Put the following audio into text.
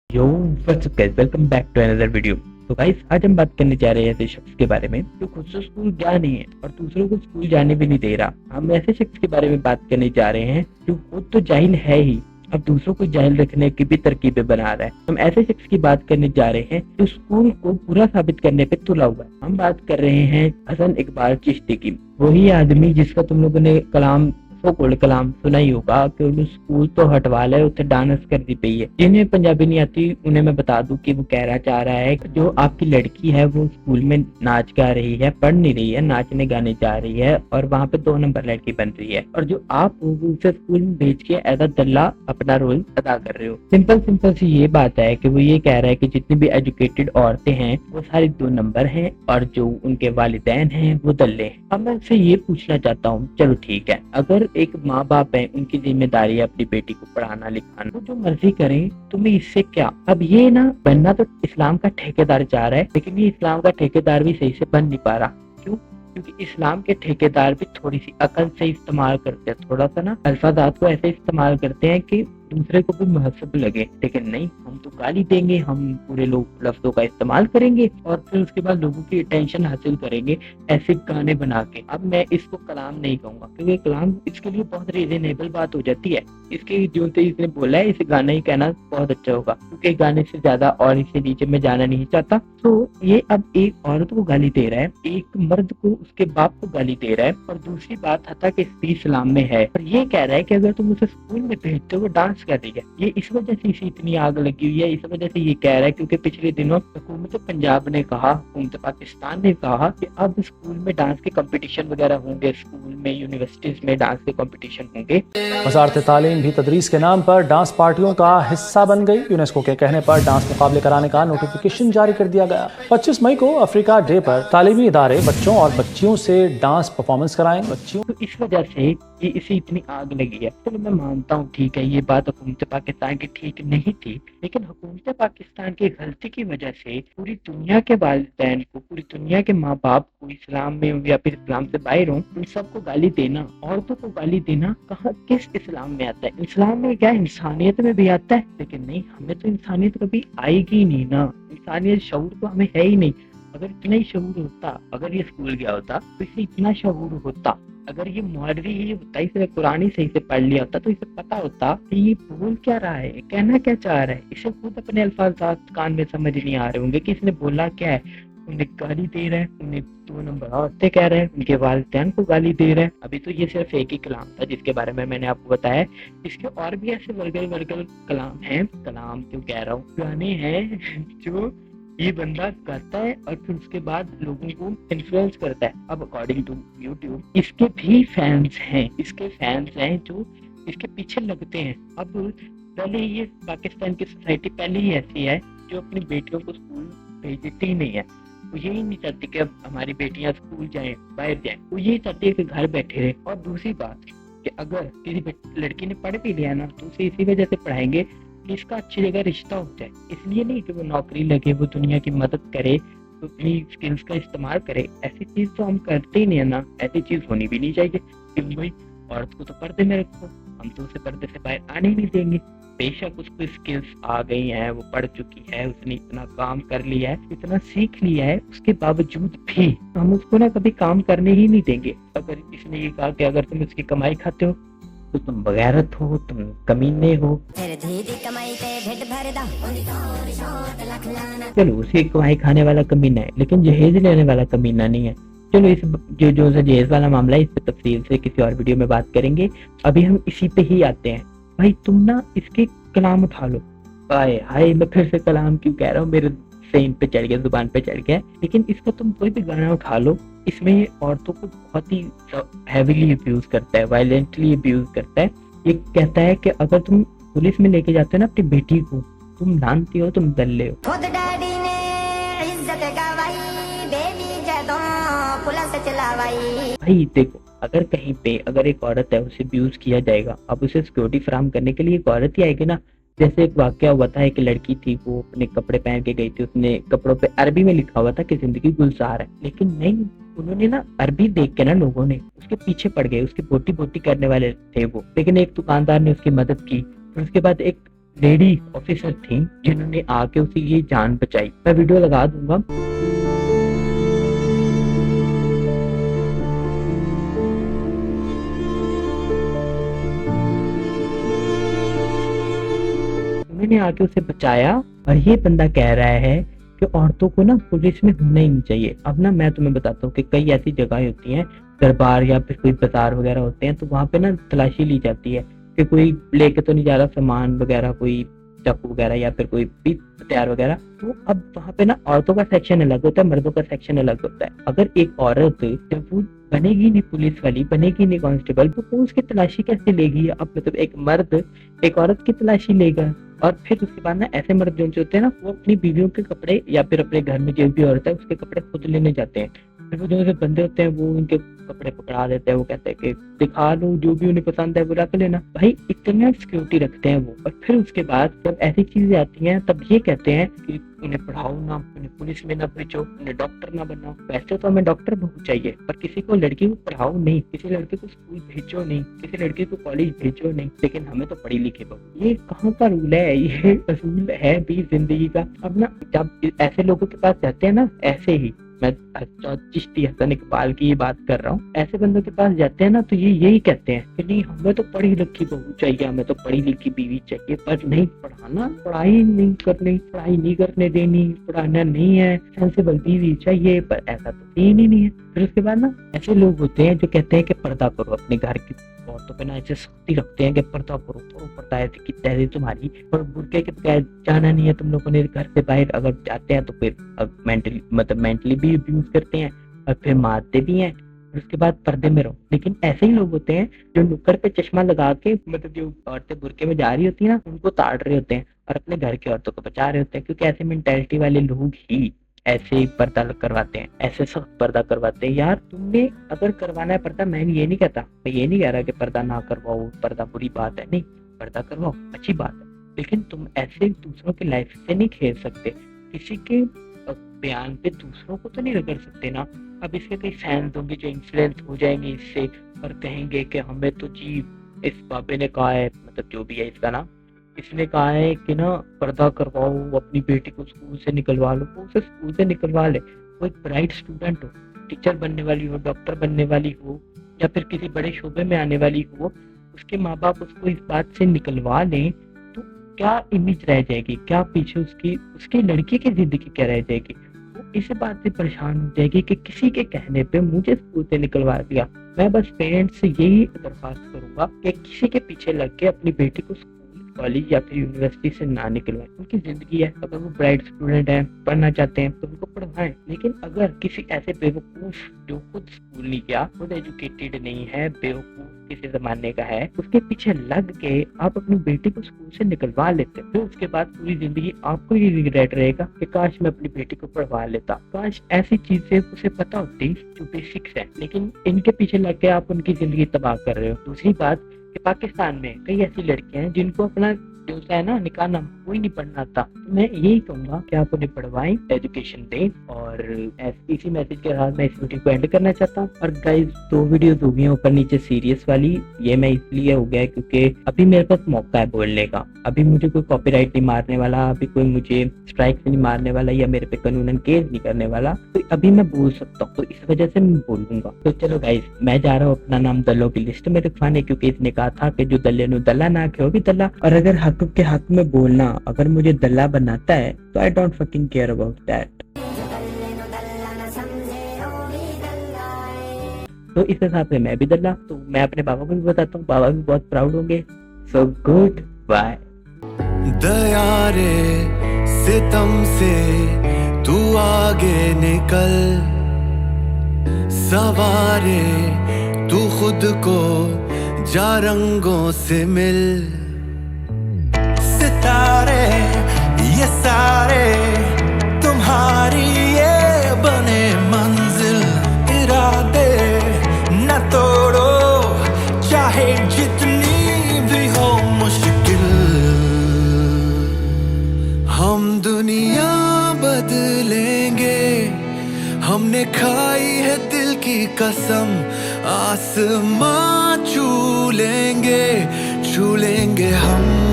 Yo what's up guys, welcome back to another video. तो guys, आज हम बात करने जा रहे हैं ऐसे शख्स के बारे में जो खुद से स्कूल गया नहीं है और दूसरों को स्कूल जाने भी नहीं दे रहा। हम ऐसे शख्स के बारे में बात करने जा रहे हैं जो खुद तो जाहिल है ही, अब दूसरों को जाहिल रखने की भी तरकीबें बना रहा है। हम ऐसे शख्स की बात करने जा रहे हैं जो स्कूल को बुरा साबित करने पे तुला हुआ है। हम बात कर रहे हैं हसन इकबाल चिश्ती की। वही आदमी जिसका तुम लोगों ने कलाम कलाम सुना ही होगा कि उन्हें स्कूल तो हटवा ले, उसे डांस कर दी पई है। जिन्हें पंजाबी नहीं आती उन्हें मैं बता दूं कि वो कहना चाह रहा है कि जो आपकी लड़की है वो स्कूल में नाच गा रही है, पढ़ नहीं रही है, नाचने गाने जा रही है और वहाँ पे 2 नंबर लड़की बन रही है, और जो आप उसे स्कूल में भेज के एज अ दल्ला अपना रोल अदा कर रहे हो। सिंपल सी ये बात है कि वो ये कह रहा है कि जितनी भी एजुकेटेड औरतें हैं वो सारी 2 नंबर हैं और जो उनके वालिदैन हैं वो दल्ले हैं। अब मैं उससे ये पूछना चाहता हूँ, चलो ठीक है, अगर एक माँ बाप है, उनकी जिम्मेदारी है अपनी बेटी को पढ़ाना लिखाना, वो जो मर्जी करें, तुम्हें इससे क्या। अब ये ना बनना तो इस्लाम का ठेकेदार चाह रहा है, लेकिन ये इस्लाम का ठेकेदार भी सही से बन नहीं पा रहा। क्यों? क्योंकि इस्लाम के ठेकेदार भी थोड़ी सी अकल से इस्तेमाल करते हैं, थोड़ा सा ना अल्फाजात को ऐसे इस्तेमाल करते हैं कि दूसरे को भी महसूब लगे। लेकिन नहीं, हम तो गाली देंगे, हम पूरे लोग लफ्जों का इस्तेमाल करेंगे और फिर उसके बाद लोगों की अटेंशन हासिल करेंगे ऐसे गाने बना के। अब मैं इसको कलाम नहीं कहूंगा क्योंकि कलाम इसके लिए बहुत रीजनेबल बात हो जाती है। इसके जो इसने बोला है इसे गाना ही कहना बहुत अच्छा होगा, क्योंकि गाने से ज्यादा और इससे नीचे मैं जाना नहीं चाहता। तो ये अब एक औरत को गाली दे रहा है, एक मर्द को उसके बाप को गाली दे रहा है, और दूसरी बात हता कि इस्लाम में है, और ये कह रहा है कि अगर तुम उसे स्कूल में भेजते हो वो डांस कर रही है। ये इस वजह से इसे इतनी आग लगी हुई है, इस वजह से ये कह रहा है क्योंकि पिछले दिनों हुकूमत पंजाब ने कहा, हुकूमत पाकिस्तान ने कहा कि अब स्कूल में डांस के कंपटीशन वगैरह होंगे, स्कूल में यूनिवर्सिटीज में डांस के कंपटीशन होंगे। वजारत तालीम भी तदरीस के नाम पर डांस पार्टियों का हिस्सा बन गई। यूनेस्को के कहने पर डांस मुकाबले कराने का नोटिफिकेशन जारी कर दिया गया। 25 मई को अफ्रीका डे पर तालीमी इदारे बच्चों और बच्चियों से डांस परफॉर्मेंस कराएं। बच्चियों तो इस वजह से ये इसे इतनी आग लगी है। चलो मैं मानता हूँ, ठीक है, ये बात हुकूमत पाकिस्तान की ठीक नहीं थी, लेकिन हुकूमत पाकिस्तान की गलती की वजह से पूरी दुनिया के वालिदैन को, पूरी दुनिया के माँ बाप को, इस्लाम में या फिर इस्लाम से बाहर हो, उन सबको गाली देना, औरतों को गाली देना कहाँ किस इस्लाम में आता है? इस्लाम में क्या इंसानियत में भी आता है? लेकिन नहीं, हमें तो इंसानियत कभी आएगी नहीं ना, इंसानियत शऊर तो हमें है ही नहीं। अगर इतना ही शऊर होता, अगर ये स्कूल गया होता तो इसे इतना शऊर होता, अगर ये मौलवी ही होता, इसे कुरान ही सही से पढ़ लिया होता तो इसे पता होता कि ये बोल क्या रहा है, कहना क्या चाह रहा है। इसे खुद अपने अल्फाजात कान में समझ नहीं आ रहे होंगे कि इसने बोला क्या है। उन्हें गाली दे रहा है, उन्हें 2 नंबर औरतें कह रहे हैं, उनके वालिदैन को गाली दे रहा है। अभी तो ये सिर्फ एक ही कलाम था जिसके बारे में मैंने आपको बताया। इसके और भी ऐसे वर्गल कलाम हैं, कलाम क्यों कह रहा हूँ, गाने हैं जो ये बंदा करता है और फिर उसके बाद लोगों को इन्फ्लुएंस करता है। अब अकॉर्डिंग टू यूट्यूब इसके भी फैंस हैं, इसके फैंस हैं जो इसके पीछे लगते हैं। अब पहले ये पाकिस्तान की सोसाइटी पहले ही ऐसी है जो अपनी बेटियों को स्कूल भेजती ही नहीं है। वो यही नहीं चाहती कि अब हमारी बेटियां स्कूल जाएं, बाहर जाएं, वो यही चाहती है कि घर बैठे रहे। और दूसरी बात कि अगर किसी लड़की ने पढ़ भी लिया ना तो उसे इसी वजह से पढ़ाएंगे कि इसका अच्छी जगह रिश्ता हो जाए, इसलिए नहीं कि वो नौकरी लगे, वो दुनिया की मदद करे, तो अपनी स्किल्स का इस्तेमाल करे। ऐसी चीज तो हम करते ही नहीं है ना, ऐसी चीज होनी भी नहीं चाहिए। क्यों भाई, औरत को तो पर्दे में रखो, हम तो उसे पर्दे से बाहर आने ही नहीं देंगे। बेशक उसको स्किल्स आ गई हैं, वो पढ़ चुकी है, उसने इतना काम कर लिया है, इतना सीख लिया है, उसके बावजूद भी हम उसको ना कभी काम करने ही नहीं देंगे। अगर इसने ये कहा कि अगर तुम उसकी कमाई खाते हो तो तुम बगैरत हो, तुम कमीने हो। चलो उसी कमाई खाने वाला कमीना है, लेकिन जहेज लेने वाला कमीना नहीं है। चलो इस जो जहेज वाला मामला है, इस पे तफसील से किसी और वीडियो में बात करेंगे। अभी हम इसी पे ही आते हैं। भाई तुम ना इसके कलाम उठा लो। हाय हाय, मैं फिर से कलाम क्यों कह रहा हूँ, मेरे सेन पे चढ़ गया, जुबान पे चढ़ गया। लेकिन इसका तुम कोई भी गाना उठा लो, इसमें ये औरतों को बहुत ही हैवीली अब्यूज करता है, वायलेंटली अब्यूज करता है। ये कहता है कि अगर तुम पुलिस में लेके जाते हो ना अपनी बेटी को, तुम जानती हो तुम दल्ले हो। खुद डैडी ने इज्जत गवाई, बेबी जदों पुलिस चलावाई। भाई देखो, अगर कहीं पे अगर एक औरत है उसे अब्यूज किया जाएगा, अब उसे सिक्योरिटी फराहम करने के लिए एक औरत ही आएगी ना। जैसे एक वाकया हुआ था, एक लड़की थी, वो अपने कपड़े पहन के गई थी, उसने कपड़ों पे अरबी में लिखा हुआ था कि जिंदगी गुलजार है, लेकिन नहीं, उन्होंने ना अरबी देख के ना लोगों ने उसके पीछे पड़ गए, उसकी बोटी बोटी करने वाले थे वो। लेकिन एक दुकानदार ने उसकी मदद की, फिर उसके बाद एक लेडी ऑफिसर थी जिन्होंने आके उसे ये जान बचाई। मैं वीडियो लगा दूंगा। उन्होंने आके उसे बचाया और ये बंदा कह रहा है कि औरतों को ना पुलिस में होना ही नहीं चाहिए। अब ना मैं तुम्हें बताता हूँ कि कई ऐसी जगह होती हैं, दरबार या फिर कोई बाजार वगैरह होते हैं, तो वहाँ पे ना तलाशी ली जाती है कि कोई लेके तो नहीं जा रहा सामान वगैरह, कोई चाकू वगैरह या फिर कोई भी हथियार वगैरह। तो अब वहाँ पे ना औरतों का सेक्शन अलग होता है, मर्दों का सेक्शन अलग होता है। अगर एक औरत जब वो बनेगी नहीं पुलिस वाली, बनेगी नहीं कांस्टेबल, तो वो उसकी तलाशी कैसे लेगी? अब मतलब एक मर्द एक औरत की तलाशी लेगा। और फिर उसके बाद ना ऐसे मर्द जो होते हैं ना, वो अपनी बीवियों के कपड़े या फिर अपने घर में जो भी औरत है उसके कपड़े खुद लेने जाते हैं। फिर वो जो से बंदे होते हैं वो उनके कपड़े पकड़ा देते हैं, वो कहते हैं कि दिखा लो, जो भी उन्हें पसंद है वो रख लेना। भाई इतना सिक्योरिटी रखते हैं वो। और फिर उसके बाद जब ऐसी चीजें आती हैं तब ये कहते हैं कि उन्हें पढ़ाओ ना, उन्हें पुलिस में ना भेजो, उन्हें डॉक्टर ना बनाओ। वैसे तो हमें डॉक्टर बहुत चाहिए, पर किसी को लड़की को पढ़ाओ नहीं, किसी लड़के को स्कूल भेजो नहीं, किसी लड़की को कॉलेज भेजो नहीं, लेकिन हमें तो पढ़ी लिखी बहू। ये कहाँ का रूल है? ये असूल है भी जिंदगी का। अब ना जब ऐसे लोगों के पास जाते हैं ना, ऐसे ही मैं चिश्ती हसन इकबाल की बात कर रहा हूँ, ऐसे बंदों के पास जाते हैं ना तो ये यही कहते हैं कि नहीं हमें तो पढ़ी लिखी बहू चाहिए, हमें तो पढ़ी लिखी बीवी चाहिए, पर नहीं पढ़ाना, पढ़ाई नहीं करनी, पढ़ाई नहीं करने देनी, पढ़ाना नहीं है, सेंसिबल बीवी चाहिए, पर ऐसा तो सीन ही नहीं है। फिर उसके बाद ना ऐसे लोग होते हैं जो कहते हैं कि पर्दा करो, अपने घर की औरतों पे ना ऐसे सख्ती रखते हैं कि पर्दा करो, पर्दा ऐसे की तैसे तुम्हारी, और बुरके के बगैर जाना नहीं है तुम लोगों ने घर से बाहर। अगर जाते हैं तो फिर मेंटली भी अब्यूज करते हैं और फिर मारते भी हैं। फिर उसके बाद पर्दे में रहो। लेकिन ऐसे ही लोग होते हैं जो नुक्कड़ पे चश्मा लगा के, मतलब जो औरतें बुरके में जा रही होती है ना, उनको ताड़ रहे होते हैं और अपने घर की औरतों को बचा रहे होते हैं, क्योंकि ऐसे मेंटेलिटी वाले लोग ही ऐसे ही पर्दा करवाते हैं, ऐसे सख्त पर्दा करवाते हैं। यार तुमने अगर करवाना है पर्दा, मैं ये नहीं कहता, मैं ये नहीं कह रहा कि पर्दा ना करवाओ, पर्दा बुरी बात है, नहीं, पर्दा करवाओ, अच्छी बात है, लेकिन तुम ऐसे दूसरों की लाइफ से नहीं खेल सकते, किसी के बयान पे दूसरों को तो नहीं रगड़ सकते ना। अब इसके कई फैंस होंगे जो इन्फ्लुएंस हो जाएंगे इससे और कहेंगे कि हमें तो जी इस बाबे ने कहा है, मतलब जो भी है इसका नाम, इसने कहा है कि ना पर्दा करवाओ, अपनी बेटी को स्कूल से निकलवा लो। वो उसे स्कूल से निकलवा ले, वो एक ब्राइट स्टूडेंट हो, टीचर बनने वाली हो, डॉक्टर बनने वाली हो, या फिर किसी बड़े शोबे में आने वाली हो, उसके माँ बाप उसको इस बात से निकलवा लें तो क्या इमेज रह जाएगी, क्या पीछे उसकी लड़की की जिंदगी क्या रह जाएगी? वो इस बात से परेशान हो जाएगी कि किसी के कहने पे मुझे स्कूल से निकलवा दिया। मैं बस पेरेंट्स से यही दरख्वास्त करूंगा कि किसी के पीछे लग के अपनी बेटी को कॉलेज या फिर यूनिवर्सिटी से ना निकलवाएं। उनकी जिंदगी है, अगर वो ब्राइट स्टूडेंट है, पढ़ना चाहते हैं तो उनको पढ़वाएं। लेकिन अगर किसी ऐसे बेवकूफ जो खुद स्कूल नहीं गया, खुद एजुकेटेड नहीं है, बेवकूफ किसी जमाने का है, उसके पीछे लग के आप अपनी बेटी को स्कूल से निकलवा लेते, फिर उसके बाद पूरी जिंदगी आपको ये रिग्रेट रहेगा कि काश मैं अपनी बेटी को पढ़वा लेता, काश ऐसी चीजें उसे पता होती जो बेसिक्स है। लेकिन इनके पीछे लग के आप उनकी जिंदगी तबाह कर रहे हो। दूसरी बात कि पाकिस्तान में कई ऐसी लड़कियां हैं जिनको अपना जो है ना निकाह नामा कोई नहीं पढ़ना आता। मैं यही कहूंगा कि आप उन्हें पढ़वाएं, एजुकेशन दें। और इसी मैसेज के साथ मैं इस वीडियो को एंड करना चाहता हूँ। और गाइस 2 वीडियोस हो गई हैं ऊपर नीचे सीरियस वाली, ये मैं इसलिए हो गया क्योंकि अभी मेरे पास मौका है बोलने का, अभी मुझे कोई कॉपीराइट नहीं मारने वाला, अभी कोई मुझे स्ट्राइक नहीं मारने वाला या मेरे पे कानूनन केस नहीं करने वाला, तो अभी मैं बोल सकता हूँ, तो इस वजह से मैं बोलूंगा। तो चलो गाइस मैं जा रहा हूँ अपना नाम दलों की लिस्ट में लिखवाने, क्योंकि इसने कहा था कि जो दल्ले नु दल्ला ना क्यों भी दल्ला। और अगर हक के हक में बोलना अगर मुझे दल्ला बनाता है तो I don't fucking care about that. तो इस हिसाब से मैं भी दल्ला, तो मैं अपने बाबा को भी बताता हूँ, बाबा भी बहुत प्राउड होंगे। So good bye. दया रे सितम से तू आगे निकल, सवारे तू खुद को जा रंगों से मिल, सितारे ये सारे तुम्हारी ये बने मंजिल, इरादे न तोड़ो चाहे जितनी भी हो मुश्किल, हम दुनिया बदलेंगे, हमने खाई है दिल की कसम, आसमां छू लेंगे हम।